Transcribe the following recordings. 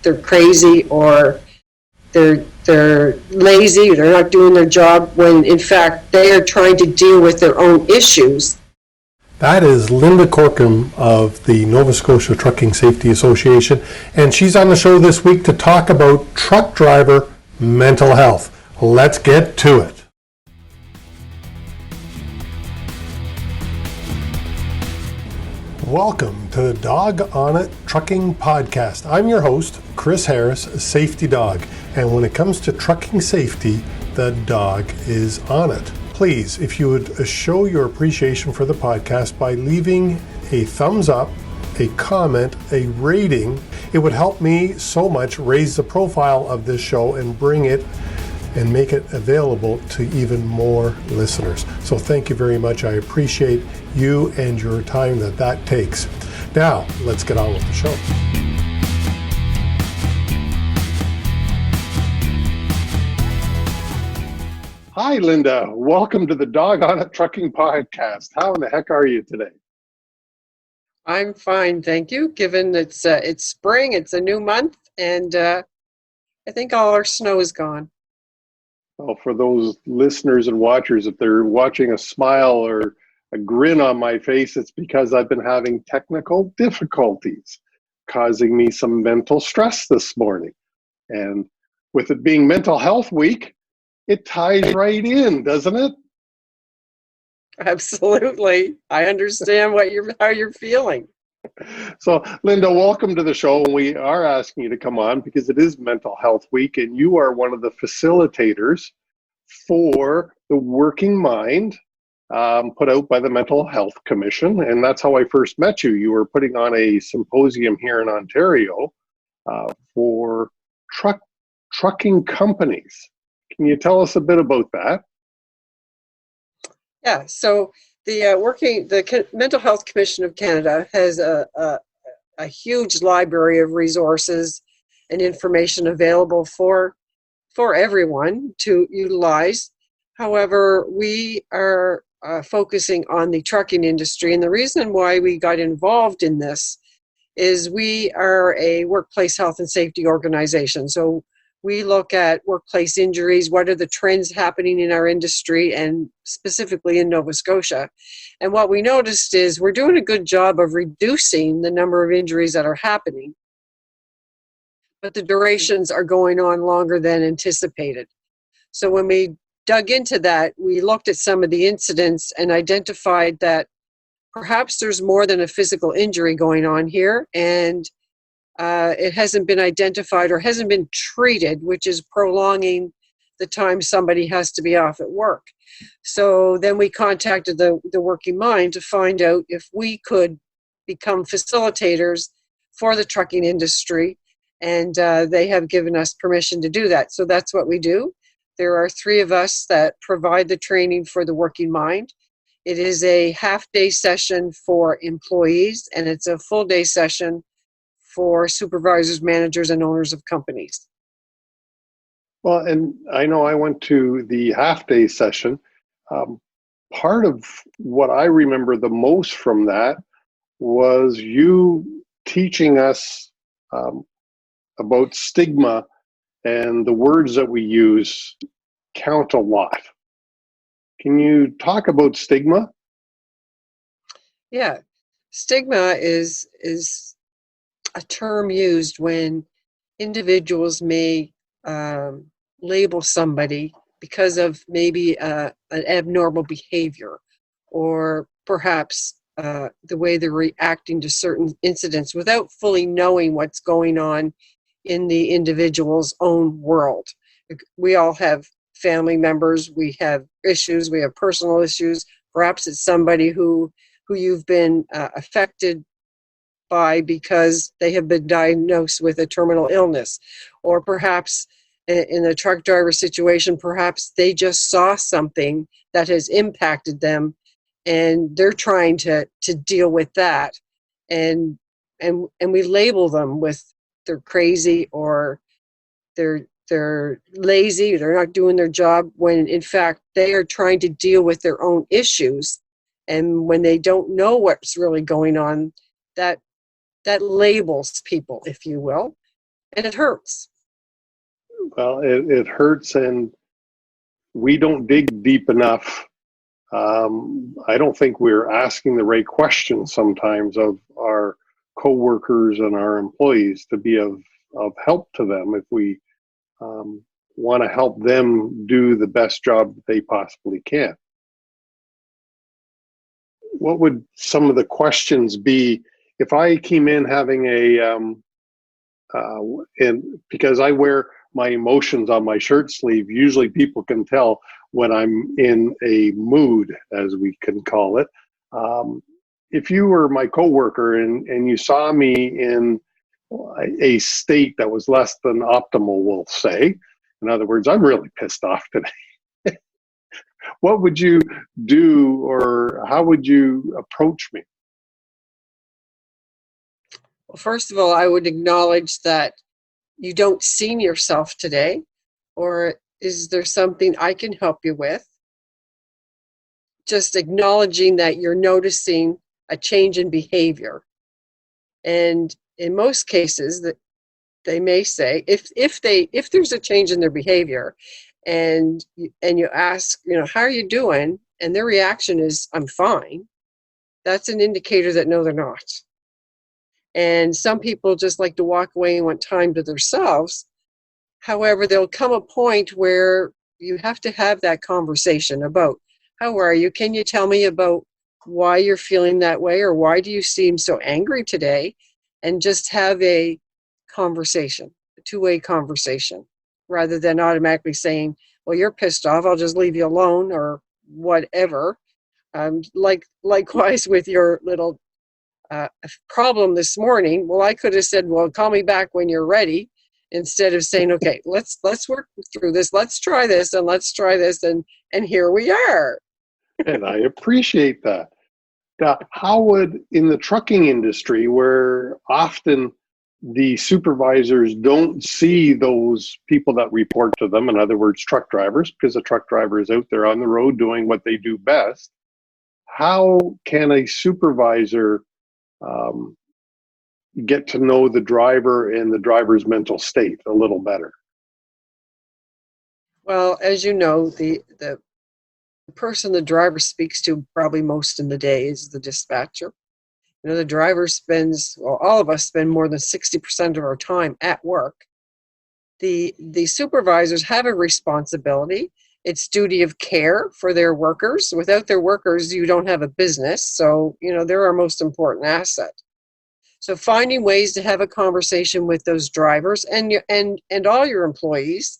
they're crazy or they're lazy, they're not doing their job, when in fact they are trying to deal with their own issues. That is Linda Corkum of the Nova Scotia Trucking Safety Association, and she's on the show this week to talk about truck driver mental health. Let's get to it. Welcome to the Dog on It Trucking Podcast. I'm your host, Chris Harris, Safety Dog, and when it comes to trucking safety, the dog is on it. Please, if you would show your appreciation for the podcast by leaving a thumbs up, a comment, a rating, it would help me so much raise the profile of this show and bring it and make it available to even more listeners. So thank you very much. I appreciate you and your time that takes. Now, let's get on with the show. Hi, Linda. Welcome to the Dog on It Trucking Podcast. How in the heck are you today? I'm fine, thank you. Given it's spring, it's a new month, and I think all our snow is gone. Well, for those listeners and watchers, if they're watching a smile or a grin on my face, it's because I've been having technical difficulties, causing me some mental stress this morning. And with it being Mental Health Week, it ties right in, doesn't it? Absolutely. I understand how you're feeling. So, Linda, welcome to the show. We are asking you to come on because it is Mental Health Week, and you are one of the facilitators for the Working Mind put out by the Mental Health Commission. And that's how I first met you. You were putting on a symposium here in Ontario for trucking companies. Can you tell us a bit about that? Yeah, so the Mental Health Commission of Canada has a huge library of resources and information available for everyone to utilize. However, we are focusing on the trucking industry, and the reason why we got involved in this is we are a workplace health and safety organization. So we look at workplace injuries, what are the trends happening in our industry, and specifically in Nova Scotia. And what we noticed is we're doing a good job of reducing the number of injuries that are happening, but the durations are going on longer than anticipated. So when we dug into that, we looked at some of the incidents and identified that perhaps there's more than a physical injury going on here, and it hasn't been identified or hasn't been treated, which is prolonging the time somebody has to be off at work. So then we contacted the Working Mind to find out if we could become facilitators for the trucking industry, and they have given us permission to do that. So that's what we do. There are 3 of us that provide the training for the Working Mind. It is a half-day session for employees, and it's a full-day session for supervisors, managers, and owners of companies. Well, and I know I went to the half-day session. Part of what I remember the most from that was you teaching us about stigma, and the words that we use count a lot. Can you talk about stigma? Yeah, stigma is a term used when individuals may label somebody because of maybe an abnormal behavior, or perhaps the way they're reacting to certain incidents without fully knowing what's going on in the individual's own world. We all have family members, we have issues, we have personal issues. Perhaps it's somebody who you've been affected by because they have been diagnosed with a terminal illness. Or perhaps in the truck driver situation, perhaps they just saw something that has impacted them and they're trying to deal with that. And we label them with they're crazy or they're lazy, they're not doing their job, when in fact they are trying to deal with their own issues. And when they don't know what's really going on, that labels people, if you will. and it hurts. Well, it hurts, and we don't dig deep enough. I don't think we're asking the right questions sometimes of our coworkers and our employees to be of help to them if we want to help them do the best job that they possibly can. What would some of the questions be if I came in having and because I wear my emotions on my shirt sleeve, usually people can tell when I'm in a mood, as we can call it. If you were my coworker and you saw me in a state that was less than optimal, we'll say, in other words, I'm really pissed off today. What would you do, or how would you approach me? Well, first of all, I would acknowledge that you don't see yourself today, or is there something I can help you with? Just acknowledging that you're noticing a change in behavior. And in most cases, that they may say, if there's a change in their behavior, and you ask, how are you doing? And their reaction is, I'm fine. That's an indicator that no, they're not. And some people just like to walk away and want time to themselves. However, there'll come a point where you have to have that conversation about, how are you? Can you tell me about why you're feeling that way, or why do you seem so angry today? And just have a conversation, a two-way conversation, rather than automatically saying, well, you're pissed off, I'll just leave you alone, or whatever. Likewise with your little problem this morning. Well, I could have said, well, call me back when you're ready, instead of saying, okay, let's work through this, let's try this, and here we are. And I appreciate that. Now, how would, in the trucking industry, where often the supervisors don't see those people that report to them, in other words, truck drivers, because a truck driver is out there on the road doing what they do best, how can a supervisor get to know the driver and the driver's mental state a little better? Well, as you know, the person the driver speaks to probably most in the day is the dispatcher. The driver all of us spend more than 60% of our time at work. The supervisors have a responsibility. It's duty of care for their workers. Without their workers, you don't have a business. So, they're our most important asset. So finding ways to have a conversation with those drivers and all your employees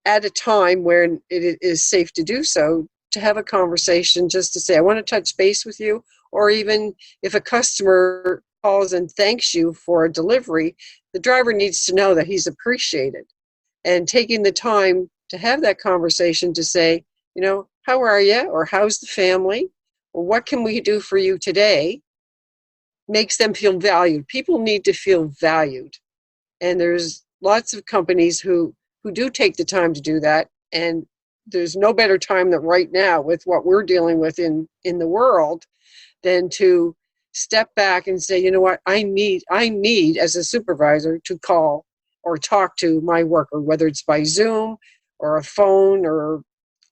at a time when it is safe to do so, to have a conversation, just to say, I want to touch base with you. Or even if a customer calls and thanks you for a delivery, the driver needs to know that he's appreciated. And taking the time to have that conversation to say, how are you? Or how's the family? Or what can we do for you today? Makes them feel valued. People need to feel valued. And there's lots of companies who do take the time to do that. And there's no better time than right now with what we're dealing with in the world than to step back and say, what, I need as a supervisor to call or talk to my worker, whether it's by Zoom or a phone or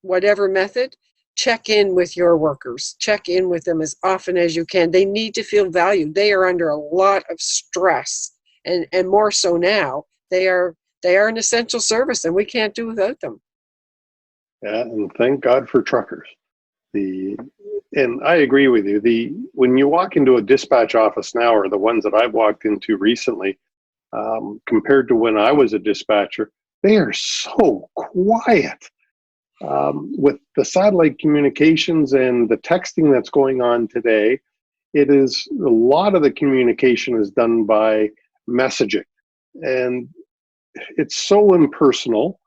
whatever method. Check in with your workers. Check in with them as often as you can. They need to feel valued. They are under a lot of stress, and more so now. They are an essential service, and we can't do without them. Yeah, and thank God for truckers. And I agree with you. When you walk into a dispatch office now, or the ones that I've walked into recently, compared to when I was a dispatcher, they are so quiet. With the satellite communications and the texting that's going on today, a lot of the communication is done by messaging, and it's so impersonal.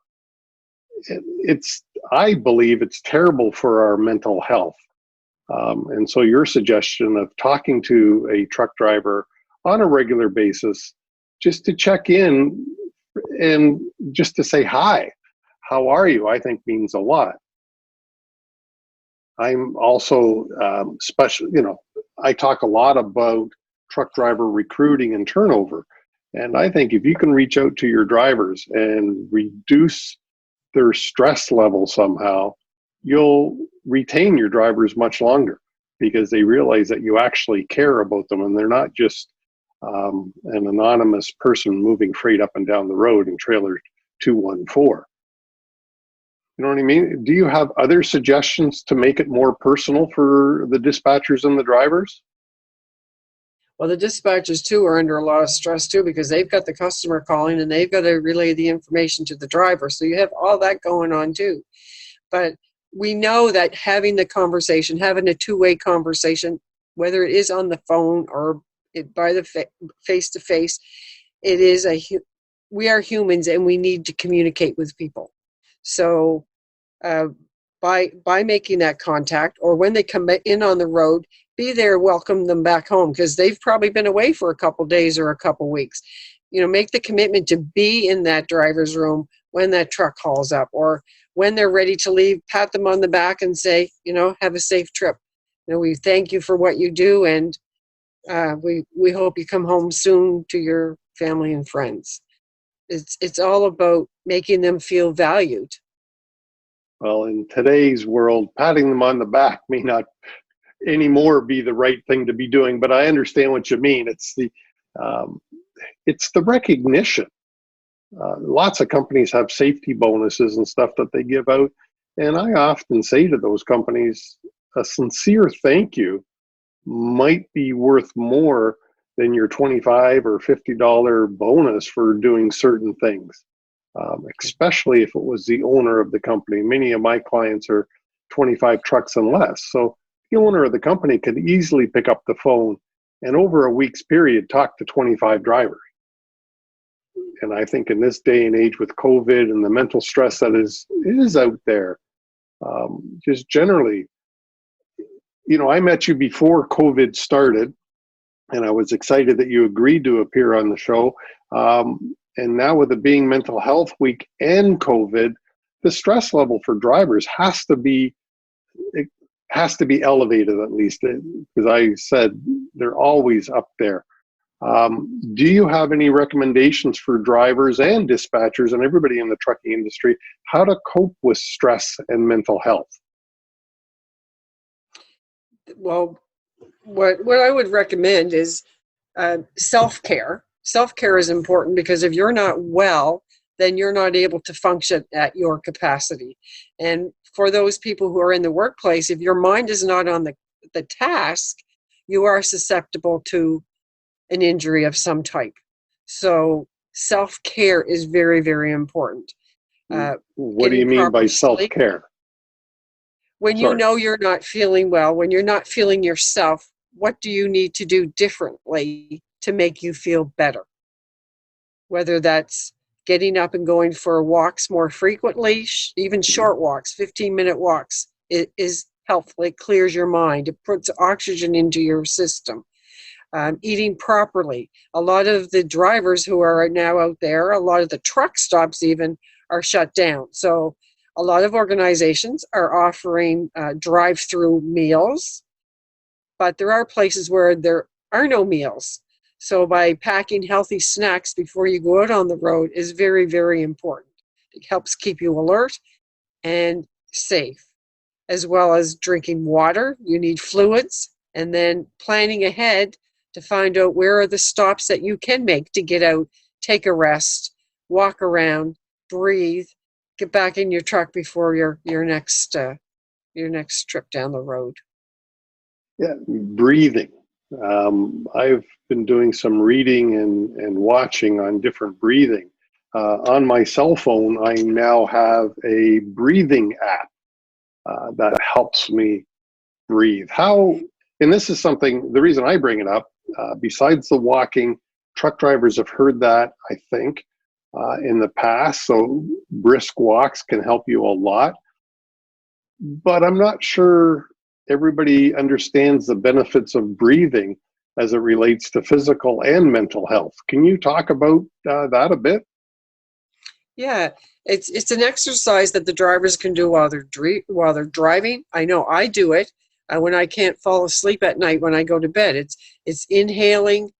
I believe it's terrible for our mental health. And so your suggestion of talking to a truck driver on a regular basis, just to check in and just to say hi, how are you, I think means a lot. I'm also special, I talk a lot about truck driver recruiting and turnover. And I think if you can reach out to your drivers and reduce their stress level somehow, you'll retain your drivers much longer because they realize that you actually care about them and they're not just an anonymous person moving freight up and down the road in trailer 214. You know what I mean? Do you have other suggestions to make it more personal for the dispatchers and the drivers? Well, the dispatchers too are under a lot of stress too because they've got the customer calling and they've got to relay the information to the driver. So you have all that going on too. But we know that having the conversation, having a two-way conversation, whether it is on the phone or by the face-to-face, we are humans and we need to communicate with people. So by making that contact, or when they come in on the road, be there, welcome them back home because they've probably been away for a couple days or a couple weeks. Make the commitment to be in that driver's room when that truck hauls up, or when they're ready to leave, pat them on the back and say, have a safe trip. We thank you for what you do, and we hope you come home soon to your family and friends. It's all about making them feel valued. Well, in today's world, patting them on the back may not anymore be the right thing to be doing, but I understand what you mean. It's the recognition. Lots of companies have safety bonuses and stuff that they give out, and I often say to those companies, a sincere thank you might be worth more than your $25 or $50 bonus for doing certain things. Especially if it was the owner of the company. Many of my clients are 25 trucks and less. So the owner of the company could easily pick up the phone and over a week's period talk to 25 drivers. And I think in this day and age with COVID and the mental stress that is out there, just generally, I met you before COVID started, and I was excited that you agreed to appear on the show. And now with it being Mental Health Week and COVID, the stress level for drivers has to be elevated, at least, because I said they're always up there. Do you have any recommendations for drivers and dispatchers and everybody in the trucking industry how to cope with stress and mental health? Well, what I would recommend is self-care. Self-care is important because if you're not well, then you're not able to function at your capacity. And for those people who are in the workplace, if your mind is not on the task, you are susceptible to an injury of some type. So self-care is very, very important. What do you mean by self-care? When you know you're not feeling well, when you're not feeling yourself, what do you need to do differently to make you feel better? Whether that's getting up and going for walks more frequently, even short walks, 15-minute walks, is helpful. It clears your mind. It puts oxygen into your system. Eating properly. A lot of the drivers who are now out there, a lot of the truck stops even are shut down. So a lot of organizations are offering drive-through meals, but there are places where there are no meals. So by packing healthy snacks before you go out on the road is very, very important. It helps keep you alert and safe, as well as drinking water. You need fluids, and then planning ahead to find out where are the stops that you can make to get out, take a rest, walk around, breathe, get back in your truck before your next trip down the road. Yeah, breathing. I've been doing some reading and watching on different breathing. On my cell phone, I now have a breathing app that helps me breathe. And this is something, the reason I bring it up, besides the walking, truck drivers have heard that, I think, in the past. So brisk walks can help you a lot. But I'm not sure everybody understands the benefits of breathing as it relates to physical and mental health. Can you talk about that a bit? Yeah, it's an exercise that the drivers can do while they're driving. I know I do it when I can't fall asleep at night when I go to bed. It's inhaling,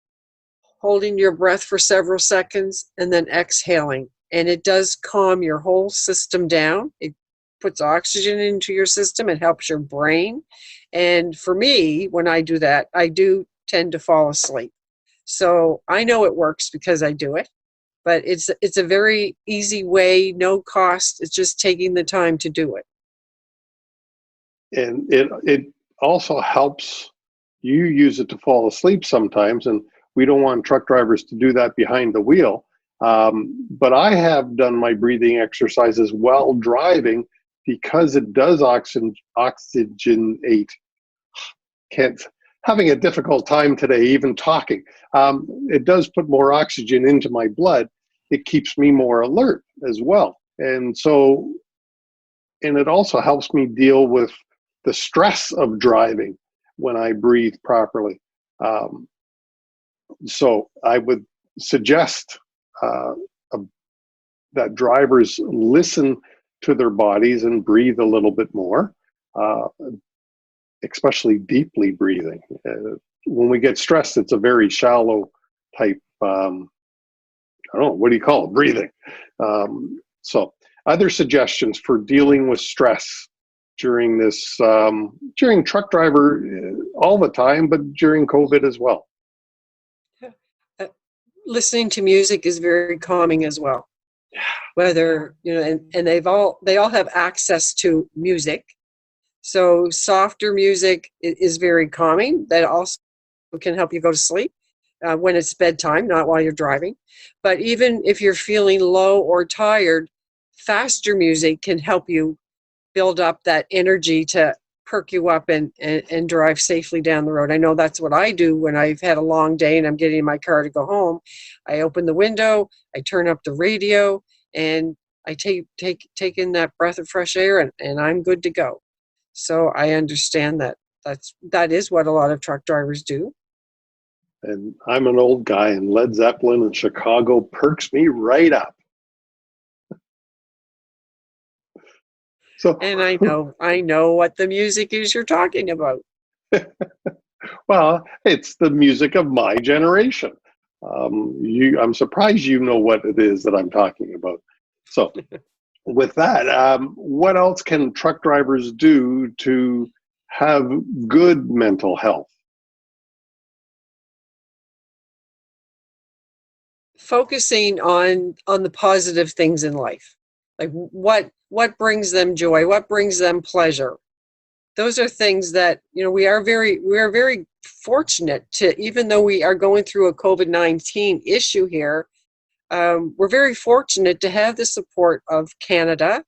holding your breath for several seconds, and then exhaling. And it does calm your whole system down. It puts oxygen into your system. It helps your brain. And for me, when I do that, I do tend to fall asleep. So I know it works because I do it. But it's a very easy way, no cost. It's just taking the time to do it. And it also helps you use it to fall asleep sometimes, and we don't want truck drivers to do that behind the wheel. But I have done my breathing exercises while driving because it does oxygenate. Having a difficult time today, even talking. It does put more oxygen into my blood. It keeps me more alert as well. And it also helps me deal with the stress of driving when I breathe properly. So I would suggest that drivers listen to their bodies and breathe a little bit more, especially deeply breathing. When we get stressed, it's a very shallow type, I don't know, what do you call it? Breathing. So other suggestions for dealing with stress during this, during truck driver all the time, but during COVID as well. Listening to music is very calming as well. Whether, and they all have access to music. So softer music is very calming. That also can help you go to sleep when it's bedtime, not while you're driving. But even if you're feeling low or tired, faster music can help you build up that energy to perk you up and drive safely down the road. I know that's what I do when I've had a long day and I'm getting in my car to go home. I open the window, I turn up the radio, and I take in that breath of fresh air, and I'm good to go. So I understand that is what a lot of truck drivers do. And I'm an old guy, and Led Zeppelin and Chicago perks me right up. So, and I know what the music is you're talking about. Well, it's the music of my generation. I'm surprised you know what it is that I'm talking about. So with that, what else can truck drivers do to have good mental health? Focusing on the positive things in life, like what brings them joy, what brings them pleasure. Those are things that we are very fortunate to, even though we are going through a COVID-19 issue here. We're very fortunate to have the support of Canada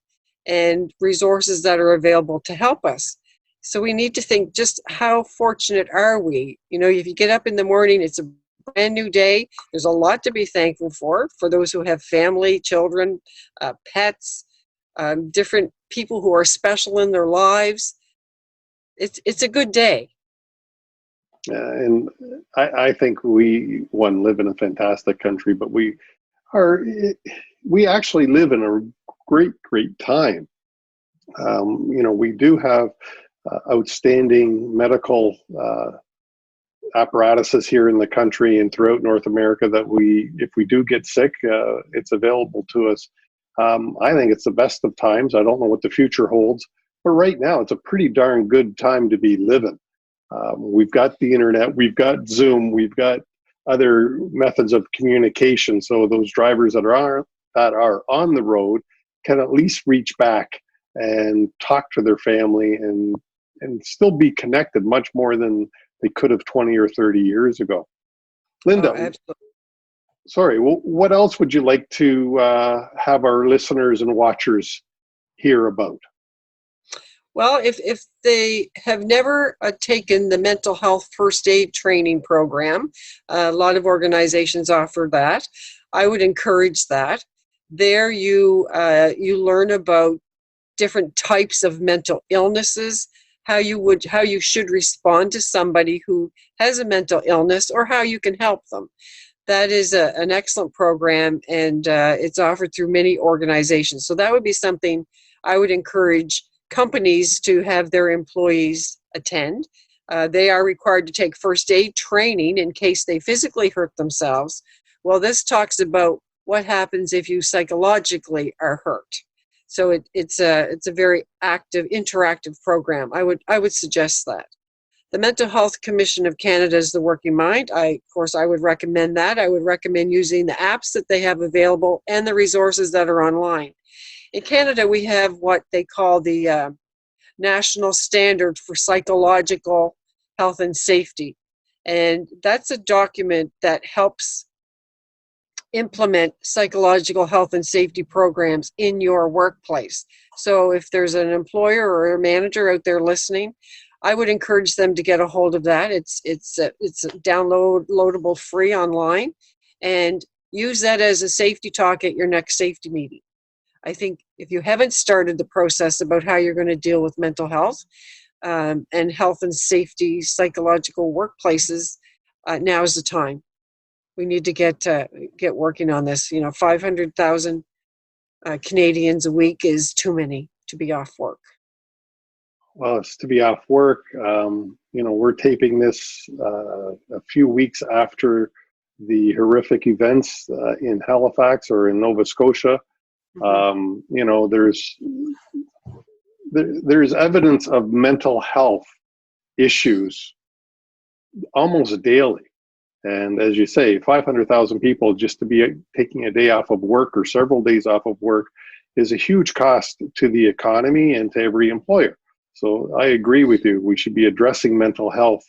and resources that are available to help us. So we need to think, just how fortunate are we? If you get up in the morning, it's a brand new day. There's a lot to be thankful for those who have family, children, pets, different people who are special in their lives. It's a good day. And I think we live in a fantastic country, but we actually live in a great time. We do have outstanding medical apparatuses here in the country and throughout North America that if we do get sick, it's available to us. I think it's the best of times. I don't know what the future holds, but right now it's a pretty darn good time to be living. We've got the internet, we've got Zoom, we've got other methods of communication. So those drivers that are on the road can at least reach back and talk to their family and still be connected much more than they could have 20 or 30 years ago. Linda, absolutely. Sorry, what else would you like to have our listeners and watchers hear about? Well, if they have never taken the mental health first aid training program, a lot of organizations offer that. I would encourage that. There you learn about different types of mental illnesses, how you should respond to somebody who has a mental illness, or how you can help them. That is an excellent program, and it's offered through many organizations. So that would be something I would encourage companies to have their employees attend. They are required to take first aid training in case they physically hurt themselves. Well, this talks about what happens if you psychologically are hurt. So it's a very active, interactive program. I would suggest that. The Mental Health Commission of Canada is the Working Mind. Of course, I would recommend that. I would recommend using the apps that they have available and the resources that are online. In Canada, we have what they call the National Standard for Psychological Health and Safety. And that's a document that helps implement psychological health and safety programs in your workplace. So if there's an employer or a manager out there listening, I would encourage them to get a hold of that. It's downloadable free online, and use that as a safety talk at your next safety meeting. I think if you haven't started the process about how you're going to deal with mental health and health and safety, psychological workplaces, now is the time. We need to get working on this. 500,000 Canadians a week is too many to be off work. Well, it's to be off work. We're taping this a few weeks after the horrific events in Halifax or in Nova Scotia. There's evidence of mental health issues almost daily. And as you say, 500,000 people just to be taking a day off of work or several days off of work is a huge cost to the economy and to every employer. So I agree with you. We should be addressing mental health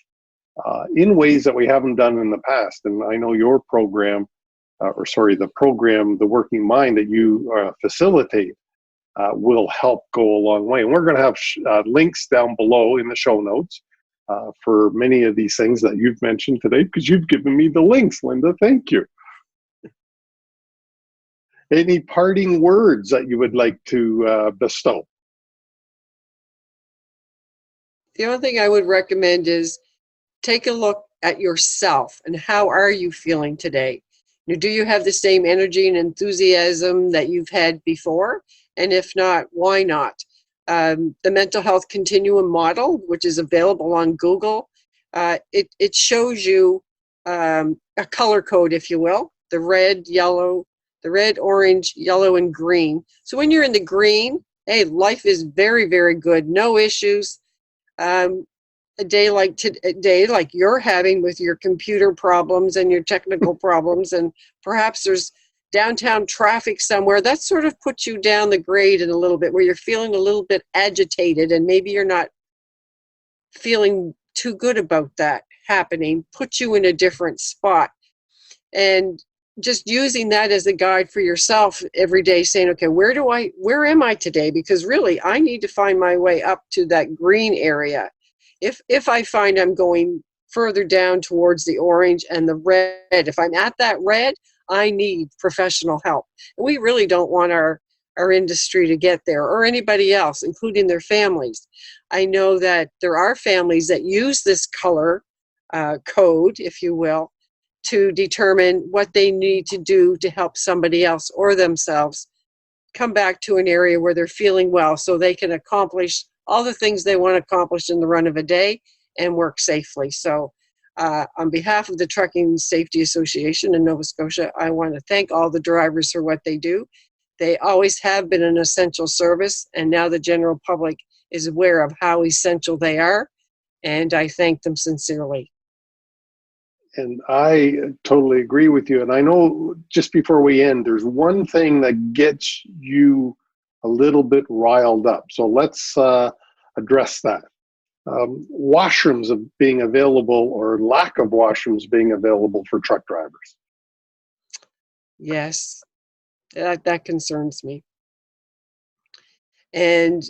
in ways that we haven't done in the past. And I know your program, the program, The Working Mind, that you facilitate will help go a long way. And we're going to have links down below in the show notes for many of these things that you've mentioned today, because you've given me the links, Linda. Thank you. Any parting words that you would like to bestow? The only thing I would recommend is take a look at yourself and how are you feeling today? Do you have the same energy and enthusiasm that you've had before? And if not, why not? The mental health continuum model, which is available on Google, it shows you a color code, if you will, the red, orange, yellow, and green. So when you're in the green, hey, life is very, very good, no issues. A day like you're having with your computer problems and your technical problems, and perhaps there's downtown traffic somewhere, that sort of puts you down the grade in a little bit, where you're feeling a little bit agitated and maybe you're not feeling too good about that happening, puts you in a different spot. And just using that as a guide for yourself every day, saying, okay, where am I today? Because really, I need to find my way up to that green area. If I find I'm going further down towards the orange and the red, if I'm at that red, I need professional help. And we really don't want our industry to get there, or anybody else, including their families. I know that there are families that use this color code, if you will, to determine what they need to do to help somebody else or themselves come back to an area where they're feeling well, so they can accomplish all the things they want to accomplish in the run of a day and work safely. So on behalf of the Trucking Safety Association in Nova Scotia, I want to thank all the drivers for what they do. They always have been an essential service, and now the general public is aware of how essential they are, and I thank them sincerely. And I totally agree with you. And I know, just before we end, there's one thing that gets you a little bit riled up. So let's address that. Washrooms being available, or lack of washrooms being available for truck drivers. Yes, that concerns me. And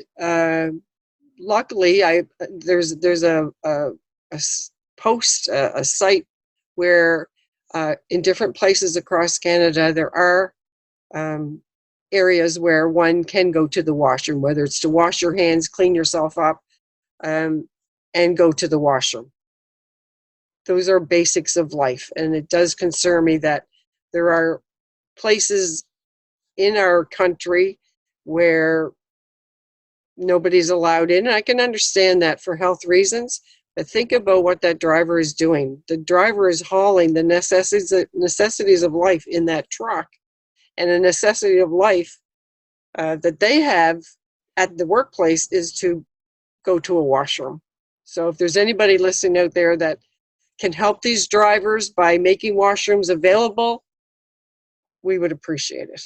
luckily, there's a post, a site where in different places across Canada, there are areas where one can go to the washroom, whether it's to wash your hands, clean yourself up, and go to the washroom. Those are basics of life. And it does concern me that there are places in our country where nobody's allowed in. And I can understand that for health reasons, But think about what that driver is doing. The driver is hauling the necessities of life in that truck, and a necessity of life that they have at the workplace is to go to a washroom. So if there's anybody listening out there that can help these drivers by making washrooms available, we would appreciate it.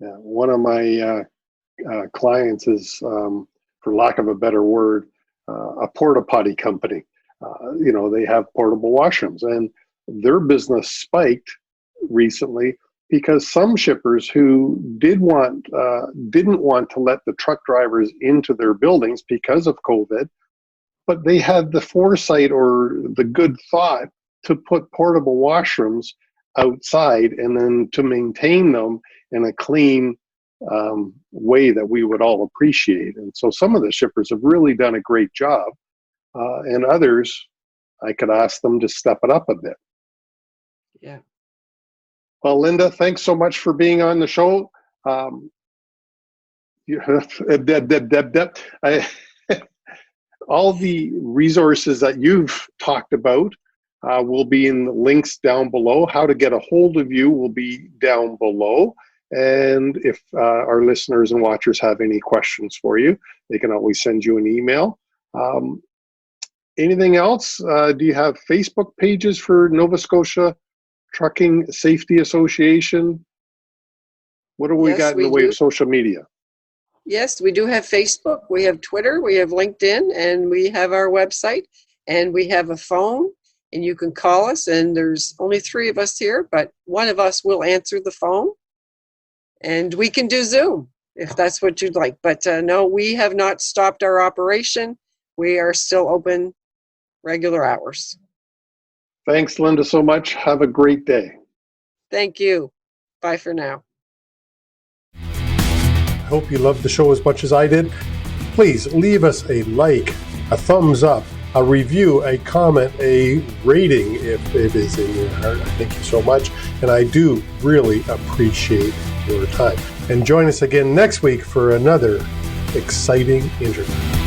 Yeah, one of my clients is, for lack of a better word, a porta potty company. They have portable washrooms, and their business spiked recently because some shippers who didn't want to let the truck drivers into their buildings because of COVID, but they had the foresight or the good thought to put portable washrooms outside and then to maintain them in a clean way that we would all appreciate. And so some of the shippers have really done a great job, and others, I could ask them to step it up a bit. Yeah. Well, Linda, thanks so much for being on the show. All the resources that you've talked about will be in the links down below. How to get a hold of you will be down below. And if our listeners and watchers have any questions for you, they can always send you an email. Anything else? Do you have Facebook pages for Nova Scotia Trucking Safety Association? What do we got in the way of social media? Yes, we do have Facebook, we have Twitter, we have LinkedIn, and we have our website, and we have a phone, and you can call us, and there's only 3 of us here, but one of us will answer the phone, and we can do Zoom if that's what you'd like. But no, we have not stopped our operation. We are still open regular hours. Thanks, Linda, so much. Have a great day. Thank you. Bye for now. I hope you loved the show as much as I did. Please leave us a like, a thumbs up, a review, a comment, a rating if it is in your heart. Thank you so much. And I do really appreciate your time. And join us again next week for another exciting interview.